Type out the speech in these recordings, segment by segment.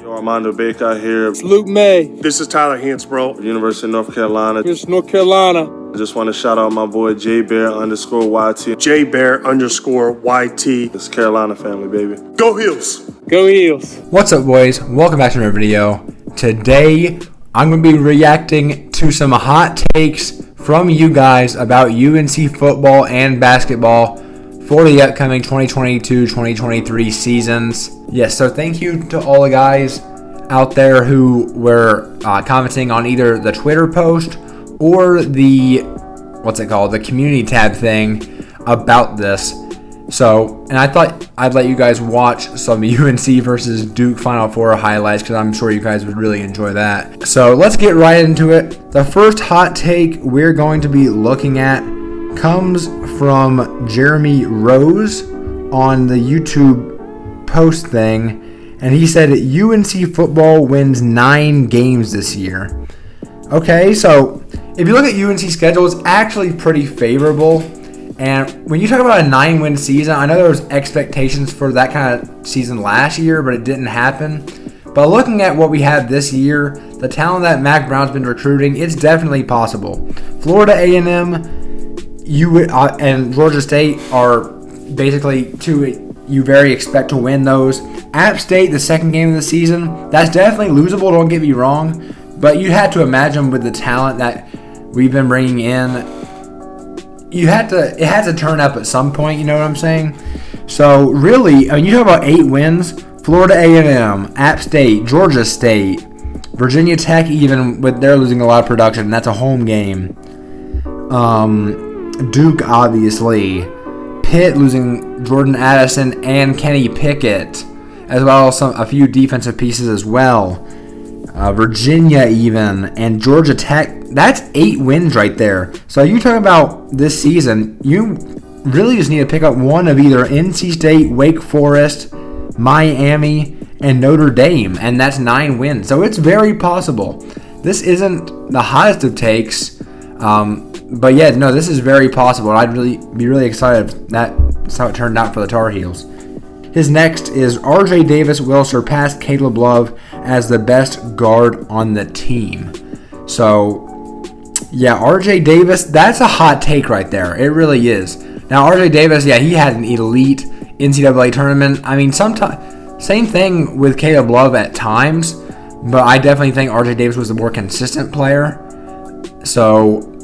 Armando Baker here. It's Luke May. This is Tyler Hansbrough. University of North Carolina. Here's North Carolina. I just want to shout out my boy JBear_YT. JBear_YT. It's Carolina family, baby. Go Heels. Go Heels. What's up, boys? Welcome back to another video. Today, I'm going to be reacting to some hot takes from you guys about UNC football and basketball for the upcoming 2022-2023 seasons. Yes, so thank you to all the guys out there who were commenting on either the Twitter post or the, the community tab thing about this. So, and I thought I'd let you guys watch some UNC versus Duke Final Four highlights because I'm sure you guys would really enjoy that. So let's get right into it. The first hot take we're going to be looking at comes from Jeremy Rose on the YouTube post thing, and he said UNC football wins 9 games this year. Okay, so if you look at UNC's schedule, it's actually pretty favorable. And when you talk about a 9-win season, I know there was expectations for that kind of season last year, but it didn't happen. But looking at what we have this year, the talent that Mac Brown's been recruiting, it's definitely possible. Florida A&M and Georgia State are basically two you very expect to win those. App State, the second game of the season, that's definitely losable, don't get me wrong. But you had to imagine with the talent that we've been bringing in, it had to turn up at some point, you know what I'm saying? So really, I mean, you talk about 8 wins, Florida A&M, App State, Georgia State, Virginia Tech, even with they're losing a lot of production, that's a home game. Duke, obviously. Pitt losing Jordan Addison and Kenny Pickett, as well as a few defensive pieces as well. Virginia even, and Georgia Tech. That's 8 wins right there. So you talk about this season, you really just need to pick up one of either NC State, Wake Forest, Miami, and Notre Dame, and that's 9 wins. So it's very possible. This isn't the hottest of takes, but yeah, no, this is very possible. I'd be really excited if that's how it turned out for the Tar Heels. His next is RJ Davis will surpass Caleb Love as the best guard on the team. So, yeah, RJ Davis, that's a hot take right there. It really is. Now, RJ Davis, yeah, he had an elite NCAA tournament. I mean, same thing with Caleb Love at times, but I definitely think RJ Davis was the more consistent player. So,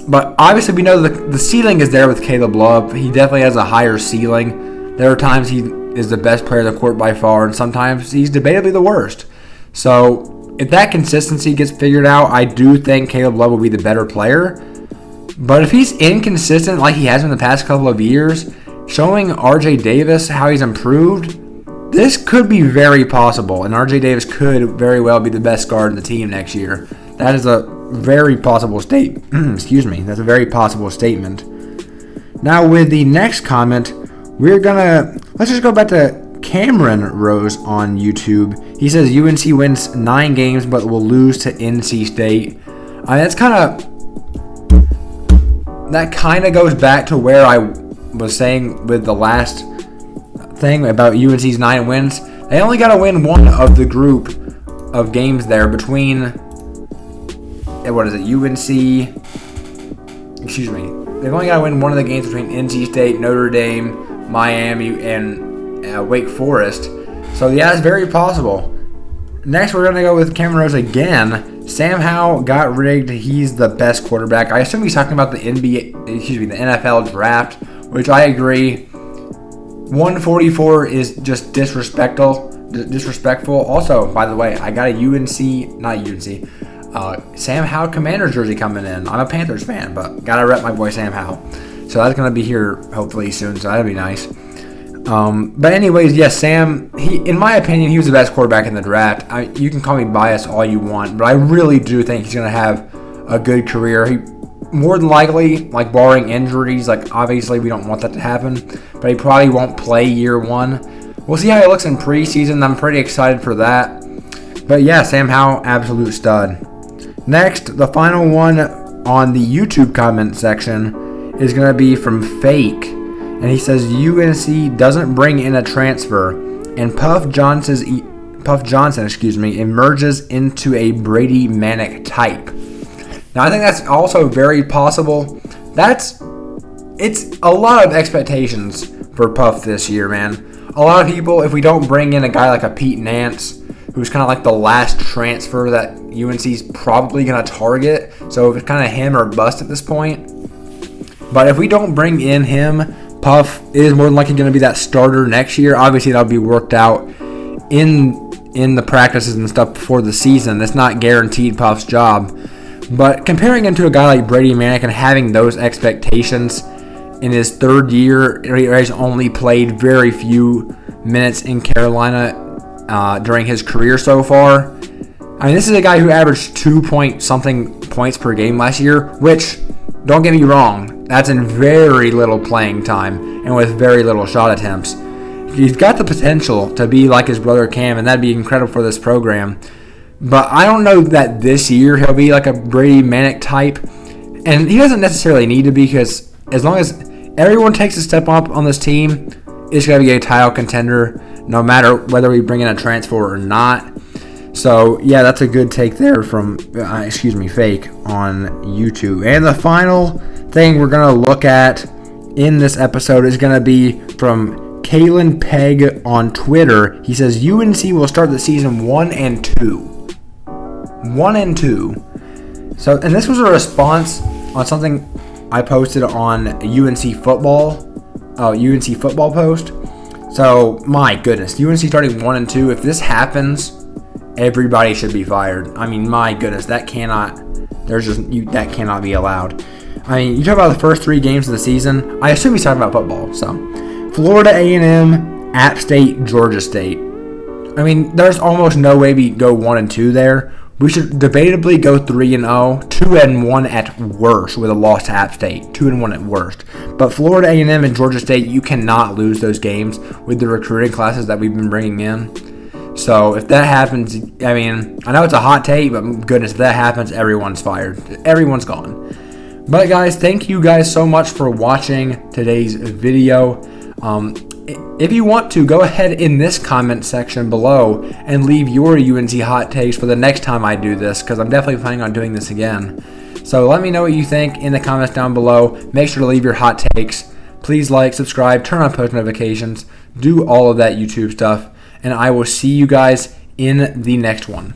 but obviously we know the ceiling is there with Caleb Love. He definitely has a higher ceiling. There are times he is the best player on the court by far, and sometimes he's debatably the worst. So if that consistency gets figured out, I do think Caleb Love will be the better player. But if he's inconsistent like he has been the past couple of years, showing RJ Davis how he's improved, this could be very possible, and RJ Davis could very well be the best guard in the team next year. That is a very possible statement. Excuse me. That's a very possible statement. Now with the next comment, let's just go back to Cameron Rose on YouTube. He says UNC wins 9 games but will lose to NC State. That kind of goes back to where I was saying with the last thing about UNC's 9 wins. They only got to win one of the group of games there between UNC, excuse me. They've only got to win one of the games between NC State, Notre Dame, Miami, and Wake Forest. So, yeah, it's very possible. Next, we're going to go with Cameron Rose again. Sam Howell got rigged. He's the best quarterback. I assume he's talking about the the NFL draft, which I agree. 144 is just disrespectful. Also, by the way, I got a Sam Howell Commanders jersey coming in. I'm a Panthers fan, but gotta rep my boy Sam Howell. So that's gonna be here hopefully soon. So that'd be nice. But anyways, yes, Sam. In my opinion, he was the best quarterback in the draft. You can call me biased all you want, but I really do think he's gonna have a good career. He more than likely, barring injuries, obviously we don't want that to happen, but he probably won't play year 1. We'll see how he looks in preseason. I'm pretty excited for that. But yeah, Sam Howell, absolute stud. Next, the final one on the YouTube comment section is going to be from Fake. And he says UNC doesn't bring in a transfer, and Puff Johnson's Puff Johnson, emerges into a Brady Manic type. Now, I think that's also very possible. It's a lot of expectations for Puff this year, man. A lot of people, if we don't bring in a guy like a Pete Nance, who's kind of like the last transfer that UNC's probably going to target, so it's kind of him or bust at this point. But if we don't bring in him, Puff is more than likely going to be that starter next year. Obviously, that'll be worked out in the practices and stuff before the season. That's not guaranteed Puff's job. But comparing him to a guy like Brady Manic and having those expectations in his third year, he's only played very few minutes in Carolina during his career so far. I mean, this is a guy who averaged 2-point-something points per game last year, which, don't get me wrong, that's in very little playing time and with very little shot attempts. He's got the potential to be like his brother Cam, and that'd be incredible for this program. But I don't know that this year he'll be like a Brady Manic type. And he doesn't necessarily need to be, because as long as everyone takes a step up on this team, it's going to be a title contender no matter whether we bring in a transfer or not. So, yeah, that's a good take there from, Fake on YouTube. And the final thing we're going to look at in this episode is going to be from Kalen Pegg on Twitter. He says UNC will start the season 1-2. 1-2. So, and this was a response on something I posted on UNC football post. So, my goodness, UNC starting 1-2. If this happens, everybody should be fired. I mean, my goodness, that cannot be allowed. I mean, you talk about the first 3 games of the season. I assume he's talking about football. So, Florida A&M, App State, Georgia State. I mean, there's almost no way we go 1-2 there. We should debatably go 3-0, 2-1 at worst with a loss to App State, 2-1 at worst. But Florida A&M and Georgia State, you cannot lose those games with the recruiting classes that we've been bringing in. So if that happens, I mean, I know it's a hot take, but goodness, if that happens, everyone's fired. Everyone's gone. But guys, thank you guys so much for watching today's video. If you want to, go ahead in this comment section below and leave your UNC hot takes for the next time I do this, because I'm definitely planning on doing this again. So let me know what you think in the comments down below. Make sure to leave your hot takes. Please like, subscribe, turn on post notifications, do all of that YouTube stuff, and I will see you guys in the next one.